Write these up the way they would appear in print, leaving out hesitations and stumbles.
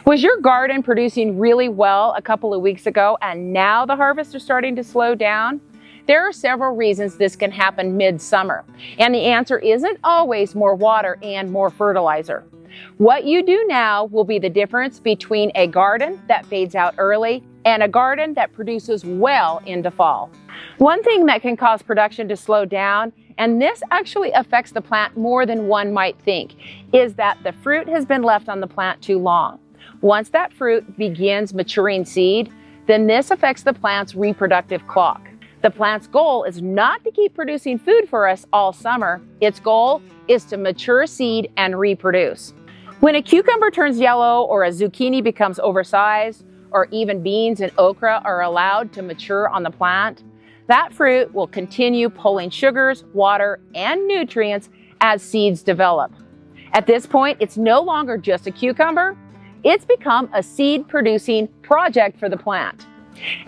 Was your garden producing really well a couple of weeks ago and now the harvests are starting to slow down? There are several reasons this can happen midsummer, and the answer isn't always more water and more fertilizer. What you do now will be the difference between a garden that fades out early and a garden that produces well into fall. One thing that can cause production to slow down, and this actually affects the plant more than one might think, is that the fruit has been left on the plant too long. Once that fruit begins maturing seed, then this affects the plant's reproductive clock. The plant's goal is not to keep producing food for us all summer. Its goal is to mature seed and reproduce. When a cucumber turns yellow, or a zucchini becomes oversized, or even beans and okra are allowed to mature on the plant, that fruit will continue pulling sugars, water, and nutrients as seeds develop. At this point, it's no longer just a cucumber. It's become a seed-producing project for the plant.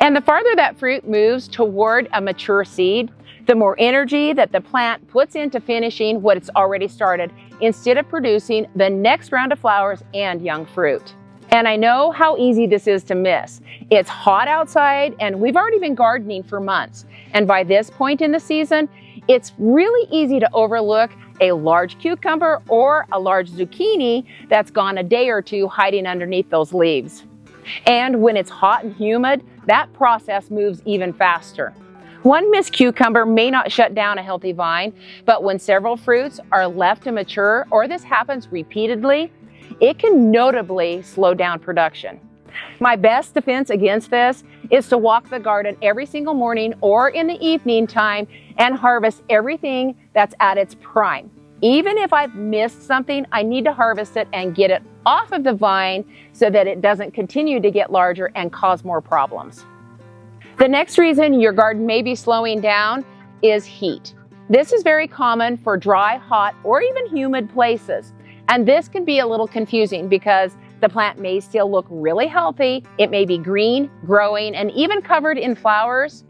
And the farther that fruit moves toward a mature seed, the more energy that the plant puts into finishing what it's already started, instead of producing the next round of flowers and young fruit. And I know how easy this is to miss. It's hot outside and we've already been gardening for months. And by this point in the season, it's really easy to overlook a large cucumber or a large zucchini that's gone a day or two hiding underneath those leaves. And when it's hot and humid, that process moves even faster. One missed cucumber may not shut down a healthy vine, but when several fruits are left to mature, or this happens repeatedly, it can notably slow down production. My best defense against this is to walk the garden every single morning or in the evening time and harvest everything that's at its prime. Even if I've missed something, I need to harvest it and get it off of the vine so that it doesn't continue to get larger and cause more problems. The next reason your garden may be slowing down is heat. This is very common for dry, hot, or even humid places. And this can be a little confusing because the plant may still look really healthy. It may be green, growing, and even covered in flowers,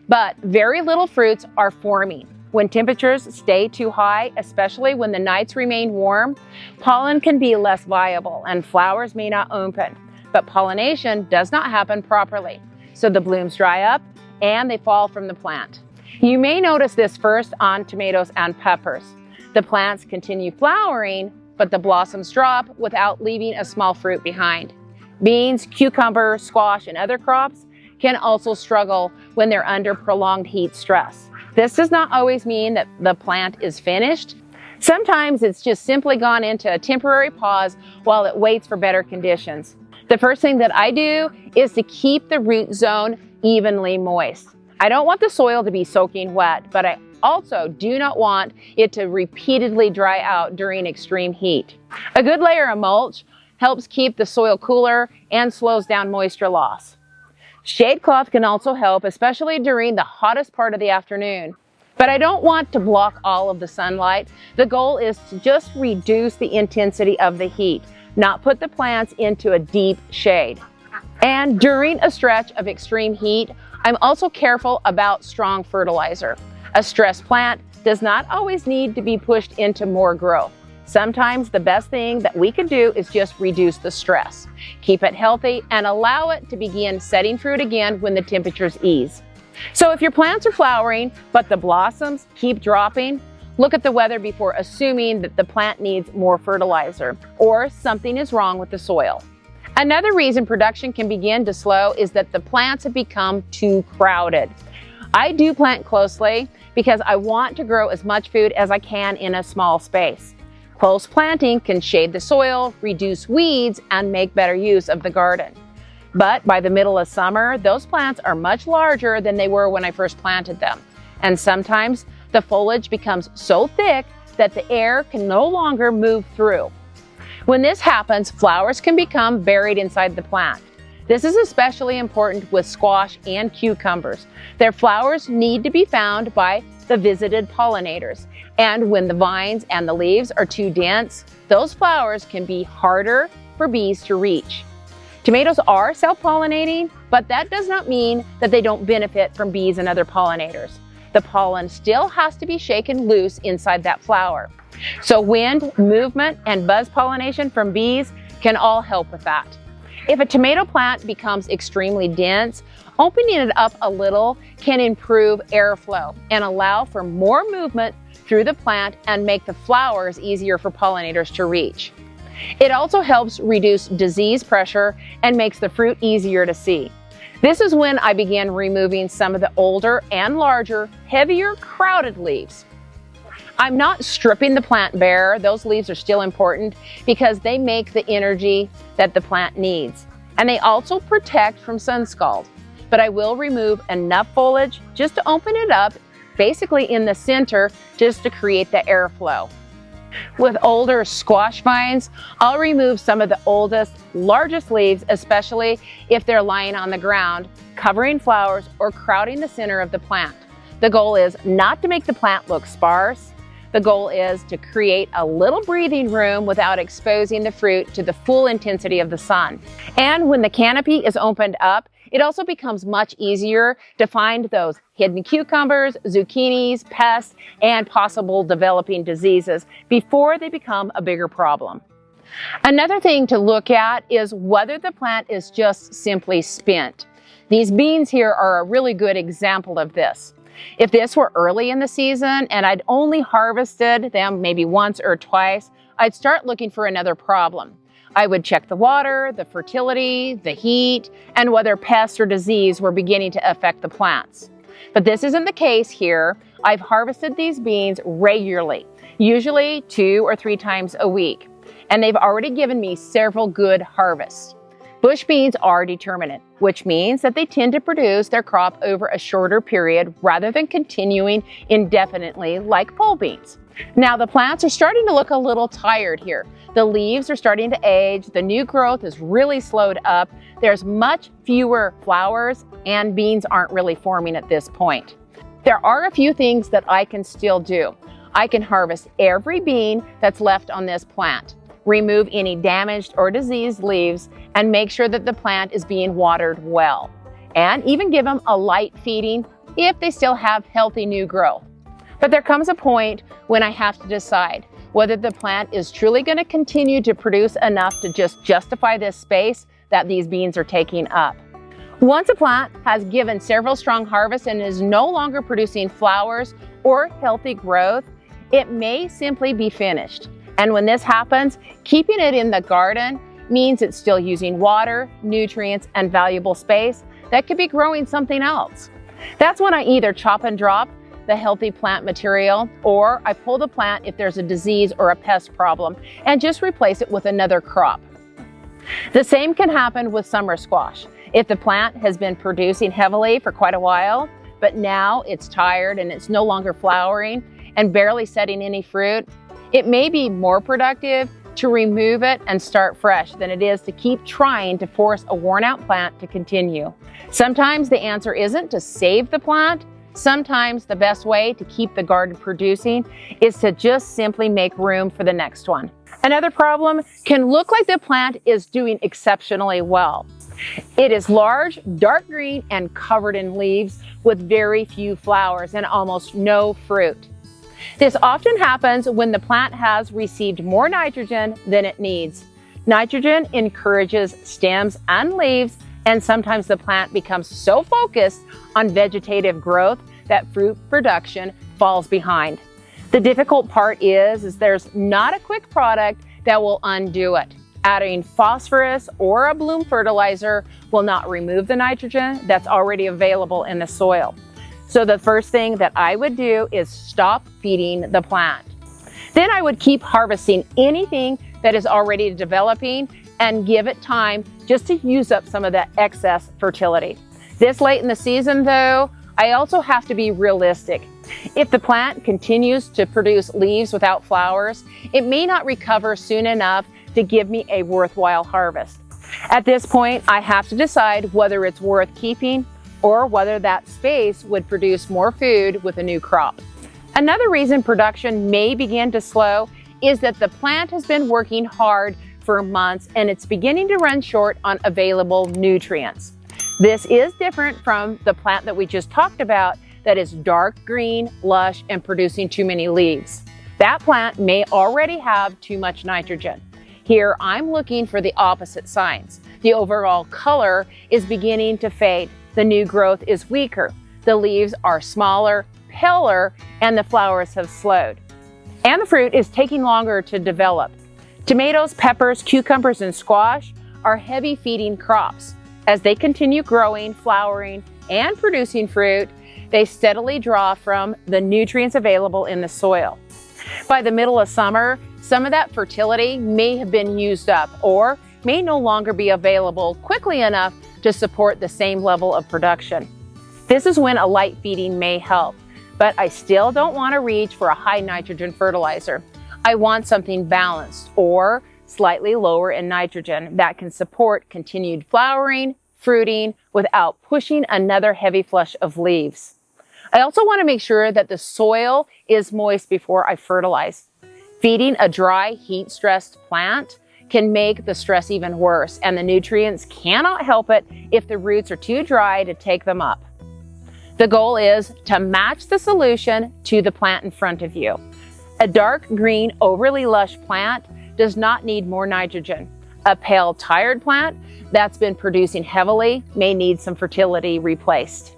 but very little fruits are forming. When temperatures stay too high, especially when the nights remain warm, pollen can be less viable and flowers may not open. But pollination does not happen properly, so the blooms dry up and they fall from the plant. You may notice this first on tomatoes and peppers. The plants continue flowering, but the blossoms drop without leaving a small fruit behind. Beans, cucumber, squash, and other crops can also struggle when they're under prolonged heat stress. This does not always mean that the plant is finished. Sometimes it's just simply gone into a temporary pause while it waits for better conditions. The first thing that I do is to keep the root zone evenly moist. I don't want the soil to be soaking wet, but I also do not want it to repeatedly dry out during extreme heat. A good layer of mulch helps keep the soil cooler and slows down moisture loss. Shade cloth can also help, especially during the hottest part of the afternoon. But I don't want to block all of the sunlight. The goal is to just reduce the intensity of the heat, not put the plants into a deep shade. And during a stretch of extreme heat, I'm also careful about strong fertilizer. A stressed plant does not always need to be pushed into more growth. Sometimes the best thing that we can do is just reduce the stress, keep it healthy, and allow it to begin setting fruit again when the temperatures ease. So if your plants are flowering, but the blossoms keep dropping, look at the weather before assuming that the plant needs more fertilizer or something is wrong with the soil. Another reason production can begin to slow is that the plants have become too crowded. I do plant closely because I want to grow as much food as I can in a small space. Close planting can shade the soil, reduce weeds, and make better use of the garden. But by the middle of summer, those plants are much larger than they were when I first planted them. And sometimes the foliage becomes so thick that the air can no longer move through. When this happens, flowers can become buried inside the plant. This is especially important with squash and cucumbers. Their flowers need to be found by the visited pollinators. And when the vines and the leaves are too dense, those flowers can be harder for bees to reach. Tomatoes are self-pollinating, but that does not mean that they don't benefit from bees and other pollinators. The pollen still has to be shaken loose inside that flower. So wind, movement, and buzz pollination from bees can all help with that. If a tomato plant becomes extremely dense, opening it up a little can improve airflow and allow for more movement through the plant and make the flowers easier for pollinators to reach. It also helps reduce disease pressure and makes the fruit easier to see. This is when I began removing some of the older and larger, heavier, crowded leaves. I'm not stripping the plant bare. Those leaves are still important because they make the energy that the plant needs. And they also protect from sun scald. But I will remove enough foliage just to open it up, basically in the center, just to create the airflow. With older squash vines, I'll remove some of the oldest, largest leaves, especially if they're lying on the ground, covering flowers or crowding the center of the plant. The goal is not to make the plant look sparse. The goal is to create a little breathing room without exposing the fruit to the full intensity of the sun. And when the canopy is opened up, it also becomes much easier to find those hidden cucumbers, zucchinis, pests, and possible developing diseases before they become a bigger problem. Another thing to look at is whether the plant is just simply spent. These beans here are a really good example of this. If this were early in the season and I'd only harvested them maybe once or twice, I'd start looking for another problem. I would check the water, the fertility, the heat, and whether pests or disease were beginning to affect the plants. But this isn't the case here. I've harvested these beans regularly, usually 2 or 3 times a week, and they've already given me several good harvests. Bush beans are determinate, which means that they tend to produce their crop over a shorter period rather than continuing indefinitely like pole beans. Now the plants are starting to look a little tired here. The leaves are starting to age, the new growth is really slowed up, there's much fewer flowers, and beans aren't really forming at this point. There are a few things that I can still do. I can harvest every bean that's left on this plant, remove any damaged or diseased leaves, and make sure that the plant is being watered well, and even give them a light feeding if they still have healthy new growth. But there comes a point when I have to decide whether the plant is truly going to continue to produce enough to just justify this space that these beans are taking up. Once a plant has given several strong harvests and is no longer producing flowers or healthy growth, it may simply be finished. And when this happens, keeping it in the garden means it's still using water, nutrients, and valuable space that could be growing something else. That's when I either chop and drop the healthy plant material, or I pull the plant if there's a disease or a pest problem and just replace it with another crop. The same can happen with summer squash. If the plant has been producing heavily for quite a while, but now it's tired and it's no longer flowering and barely setting any fruit, it may be more productive to remove it and start fresh than it is to keep trying to force a worn-out plant to continue. Sometimes the answer isn't to save the plant. Sometimes the best way to keep the garden producing is to just simply make room for the next one. Another problem can look like the plant is doing exceptionally well. It is large, dark green, and covered in leaves with very few flowers and almost no fruit. This often happens when the plant has received more nitrogen than it needs. Nitrogen encourages stems and leaves, and sometimes the plant becomes so focused on vegetative growth that fruit production falls behind. The difficult part is there's not a quick product that will undo it. Adding phosphorus or a bloom fertilizer will not remove the nitrogen that's already available in the soil. So the first thing that I would do is stop feeding the plant. Then I would keep harvesting anything that is already developing and give it time just to use up some of that excess fertility. This late in the season though, I also have to be realistic. If the plant continues to produce leaves without flowers, it may not recover soon enough to give me a worthwhile harvest. At this point, I have to decide whether it's worth keeping or whether that space would produce more food with a new crop. Another reason production may begin to slow is that the plant has been working hard for months and it's beginning to run short on available nutrients. This is different from the plant that we just talked about that is dark green, lush, and producing too many leaves. That plant may already have too much nitrogen. Here, I'm looking for the opposite signs. The overall color is beginning to fade. The new growth is weaker. The leaves are smaller, paler, and the flowers have slowed. And the fruit is taking longer to develop. Tomatoes, peppers, cucumbers, and squash are heavy feeding crops. As they continue growing, flowering, and producing fruit, they steadily draw from the nutrients available in the soil. By the middle of summer, some of that fertility may have been used up or may no longer be available quickly enough to support the same level of production. This is when a light feeding may help, but I still don't want to reach for a high nitrogen fertilizer. I want something balanced or slightly lower in nitrogen that can support continued flowering, fruiting without pushing another heavy flush of leaves. I also want to make sure that the soil is moist before I fertilize. Feeding a dry, heat-stressed plant can make the stress even worse, and the nutrients cannot help it if the roots are too dry to take them up. The goal is to match the solution to the plant in front of you. A dark green, overly lush plant does not need more nitrogen. A pale, tired plant that's been producing heavily may need some fertility replaced.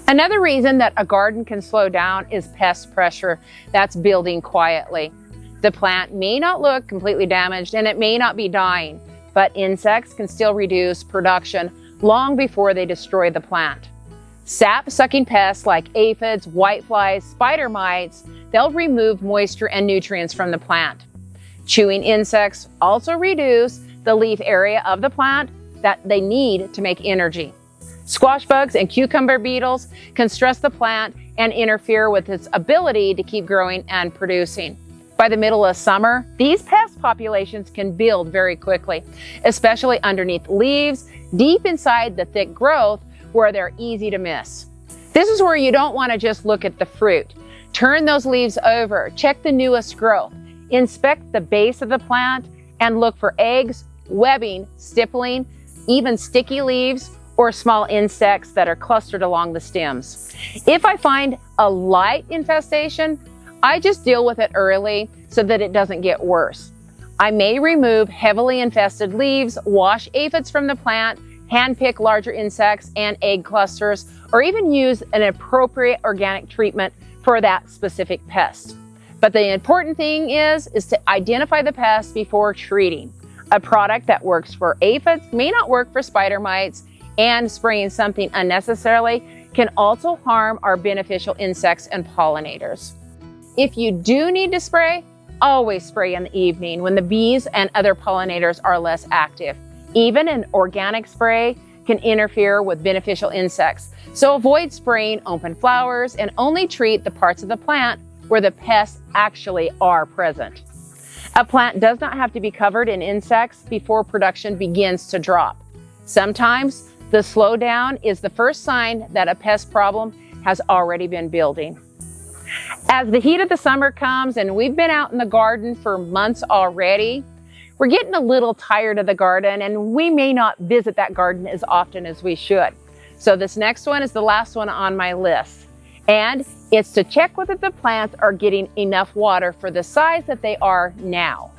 Another reason that a garden can slow down is pest pressure that's building quietly. The plant may not look completely damaged and it may not be dying, but insects can still reduce production long before they destroy the plant. Sap-sucking pests like aphids, whiteflies, spider mites, they'll remove moisture and nutrients from the plant. Chewing insects also reduce the leaf area of the plant that they need to make energy. Squash bugs and cucumber beetles can stress the plant and interfere with its ability to keep growing and producing. By the middle of summer, these pest populations can build very quickly, especially underneath leaves, deep inside the thick growth where they're easy to miss. This is where you don't want to just look at the fruit. Turn those leaves over, check the newest growth, inspect the base of the plant, and look for eggs, webbing, stippling, even sticky leaves, or small insects that are clustered along the stems. If I find a light infestation, I just deal with it early so that it doesn't get worse. I may remove heavily infested leaves, wash aphids from the plant, handpick larger insects and egg clusters, or even use an appropriate organic treatment for that specific pest. But the important thing is to identify the pest before treating. A product that works for aphids may not work for spider mites, and spraying something unnecessarily can also harm our beneficial insects and pollinators. If you do need to spray, always spray in the evening when the bees and other pollinators are less active. Even an organic spray can interfere with beneficial insects, so avoid spraying open flowers and only treat the parts of the plant where the pests actually are present. A plant does not have to be covered in insects before production begins to drop. Sometimes the slowdown is the first sign that a pest problem has already been building. As the heat of the summer comes and we've been out in the garden for months already, we're getting a little tired of the garden and we may not visit that garden as often as we should. So this next one is the last one on my list. And it's to check whether the plants are getting enough water for the size that they are now.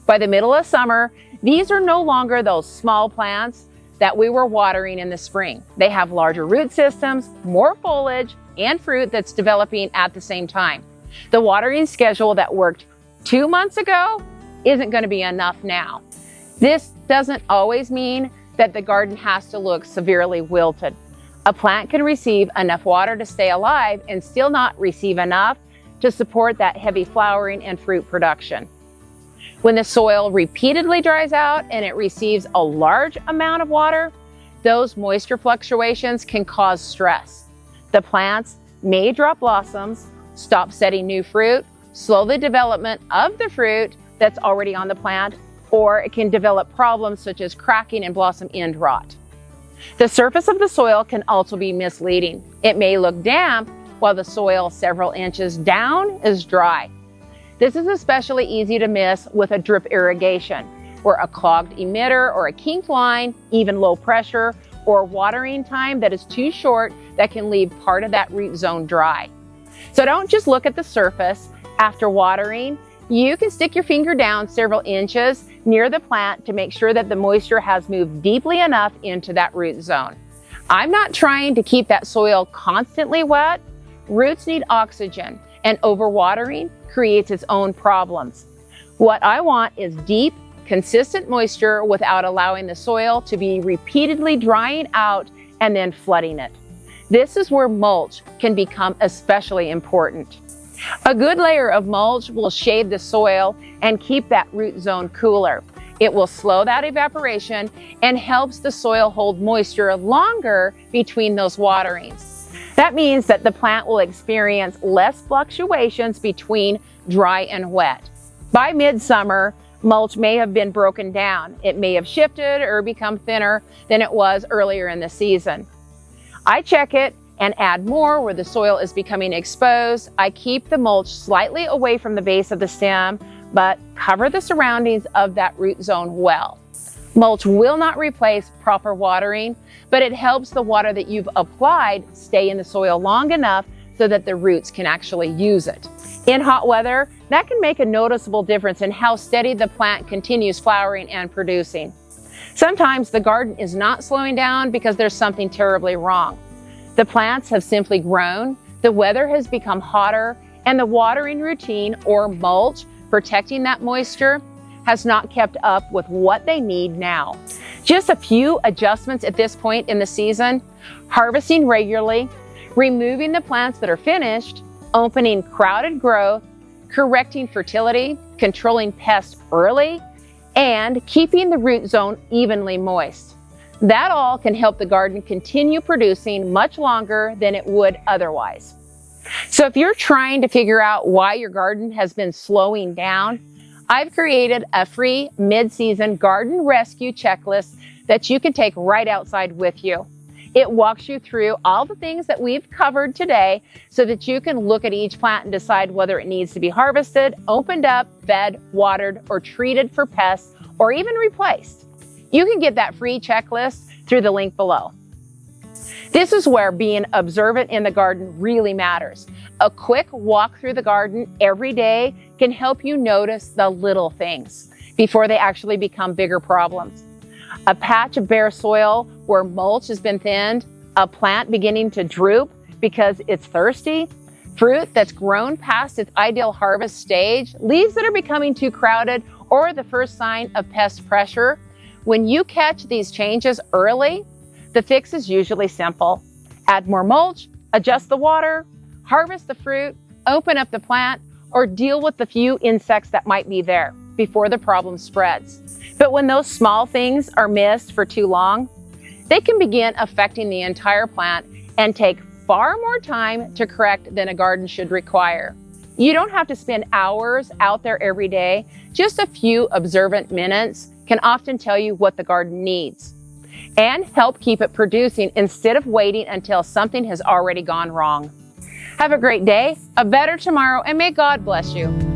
By the middle of summer, these are no longer those small plants that we were watering in the spring. They have larger root systems, more foliage, and fruit that's developing at the same time. The watering schedule that worked 2 months ago isn't going to be enough now. This doesn't always mean that the garden has to look severely wilted. A plant can receive enough water to stay alive and still not receive enough to support that heavy flowering and fruit production. When the soil repeatedly dries out and it receives a large amount of water, those moisture fluctuations can cause stress. The plants may drop blossoms, stop setting new fruit, slow the development of the fruit that's already on the plant, or it can develop problems such as cracking and blossom end rot. The surface of the soil can also be misleading. It may look damp while the soil several inches down is dry. This is especially easy to miss with a drip irrigation, where a clogged emitter or a kinked line, even low pressure, or watering time that is too short that can leave part of that root zone dry. So don't just look at the surface. After watering, you can stick your finger down several inches near the plant to make sure that the moisture has moved deeply enough into that root zone. I'm not trying to keep that soil constantly wet. Roots need oxygen, and overwatering creates its own problems. What I want is deep, consistent moisture without allowing the soil to be repeatedly drying out and then flooding it. This is where mulch can become especially important. A good layer of mulch will shade the soil and keep that root zone cooler. It will slow that evaporation and helps the soil hold moisture longer between those waterings. That means that the plant will experience less fluctuations between dry and wet. By midsummer, mulch may have been broken down. It may have shifted or become thinner than it was earlier in the season. I check it and add more where the soil is becoming exposed. I keep the mulch slightly away from the base of the stem, but cover the surroundings of that root zone well. Mulch will not replace proper watering, but it helps the water that you've applied stay in the soil long enough so that the roots can actually use it. In hot weather, that can make a noticeable difference in how steady the plant continues flowering and producing. Sometimes the garden is not slowing down because there's something terribly wrong. The plants have simply grown, the weather has become hotter, and the watering routine or mulch protecting that moisture has not kept up with what they need now. Just a few adjustments at this point in the season: harvesting regularly, removing the plants that are finished, opening crowded growth, correcting fertility, controlling pests early, and keeping the root zone evenly moist. That all can help the garden continue producing much longer than it would otherwise. So if you're trying to figure out why your garden has been slowing down, I've created a free mid-season garden rescue checklist that you can take right outside with you. It walks you through all the things that we've covered today so that you can look at each plant and decide whether it needs to be harvested, opened up, fed, watered, or treated for pests, or even replaced. You can get that free checklist through the link below. This is where being observant in the garden really matters. A quick walk through the garden every day can help you notice the little things before they actually become bigger problems. A patch of bare soil where mulch has been thinned, a plant beginning to droop because it's thirsty, fruit that's grown past its ideal harvest stage, leaves that are becoming too crowded, or the first sign of pest pressure. When you catch these changes early, the fix is usually simple. Add more mulch, adjust the water, harvest the fruit, open up the plant, or deal with the few insects that might be there before the problem spreads. But when those small things are missed for too long, they can begin affecting the entire plant and take far more time to correct than a garden should require. You don't have to spend hours out there every day. Just a few observant minutes can often tell you what the garden needs and help keep it producing instead of waiting until something has already gone wrong. Have a great day, a better tomorrow, and may God bless you.